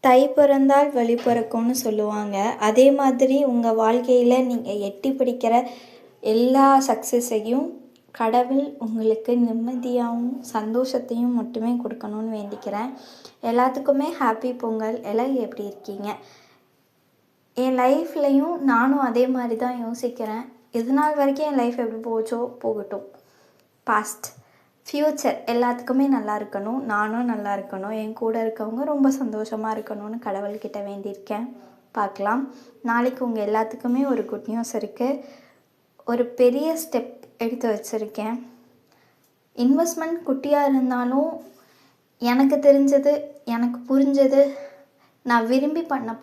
தை பிறந்தால் வழி பிறக்கும்னு சொல்லுவாங்க. அதே மாதிரி உங்கள் வாழ்க்கையில் நீங்கள் எட்டி பிடிக்கிற எல்லா சக்ஸஸையும் கடவுள் உங்களுக்கு நிம்மதியாகவும் சந்தோஷத்தையும் மட்டுமே கொடுக்கணும்னு வேண்டிக்கிறேன். எல்லாத்துக்குமே ஹாப்பி பொங்கல். எல்லாம் எப்படி இருக்கீங்க? என் லைஃப்லையும் நானும் அதே மாதிரி தான் யோசிக்கிறேன். இது நாள் வரைக்கும் என் லைஃப் எப்படி போச்சோ போகட்டும். பாஸ்ட், ஃப்யூச்சர் எல்லாத்துக்குமே நல்லா இருக்கணும், நானும் நல்லா இருக்கணும், என் கூட இருக்கவங்க ரொம்ப சந்தோஷமாக இருக்கணும்னு கடவுள்கிட்ட வேண்டியிருக்கேன். பார்க்கலாம். நாளைக்கு உங்கள் எல்லாத்துக்குமே ஒரு குட் நியூஸ் இருக்குது. ஒரு பெரிய ஸ்டெப் எடுத்து வச்சுருக்கேன். இன்வெஸ்ட்மெண்ட் குட்டியாக இருந்தாலும் எனக்கு தெரிஞ்சது, எனக்கு புரிஞ்சது, நான் விரும்பி பண்ண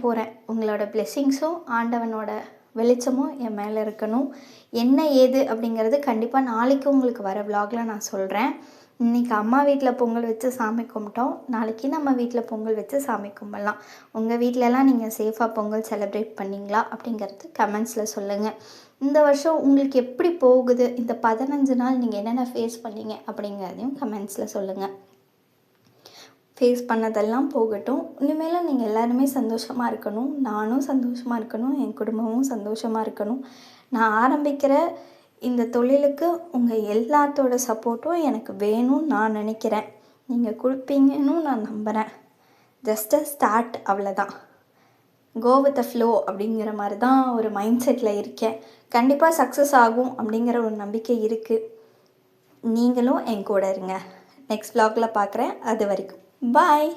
போகிறேன். உங்களோட பிளெஸ்ஸிங்ஸும் ஆண்டவனோட வெளிச்சமும் என் மேலே இருக்கணும். என்ன ஏது அப்படிங்கிறது கண்டிப்பாக நாளைக்கு உங்களுக்கு வர விலாகில் நான் சொல்கிறேன். இன்றைக்கி அம்மா வீட்டில் பொங்கல் வச்சு சாமி கும்பிட்டோம். நாளைக்கு நம்ம வீட்டில் பொங்கல் வச்சு சாமி கும்பிடலாம். உங்கள் வீட்டிலலாம் நீங்கள் சேஃபாக பொங்கல் செலிப்ரேட் பண்ணிங்களா அப்படிங்கிறது கமெண்ட்ஸில் சொல்லுங்கள். இந்த வருஷம் உங்களுக்கு எப்படி போகுது, இந்த 15 நாள் நீங்கள் என்னென்ன ஃபேஸ் பண்ணீங்க அப்படிங்கிறதையும் கமெண்ட்ஸில் சொல்லுங்கள். ஃபேஸ் பண்ணதெல்லாம் போகட்டும். இனிமேல் நீங்கள் எல்லாருமே சந்தோஷமாக இருக்கணும், நானும் சந்தோஷமாக இருக்கணும், என் குடும்பமும் சந்தோஷமாக இருக்கணும். நான் ஆரம்பிக்கிற இந்த தொழிலுக்கு உங்கள் எல்லாத்தோட சப்போர்ட்டும் எனக்கு வேணும்னு நான் நினைக்கிறேன். நீங்கள் கொடுப்பீங்கன்னு நான் நம்புகிறேன். ஜஸ்ட் ஸ்டார்ட், அவ்வளோதான். கோ வித் த ஃப்ளோ அப்படிங்கிற மாதிரி தான் ஒரு மைண்ட் செட்டில் இருக்கேன். கண்டிப்பாக சக்ஸஸ் ஆகும் அப்படிங்கிற ஒரு நம்பிக்கை இருக்குது. நீங்களும் என் கூட இருங்க. நெக்ஸ்ட் vlogல பார்க்குறேன். அது வரைக்கும் பாய்.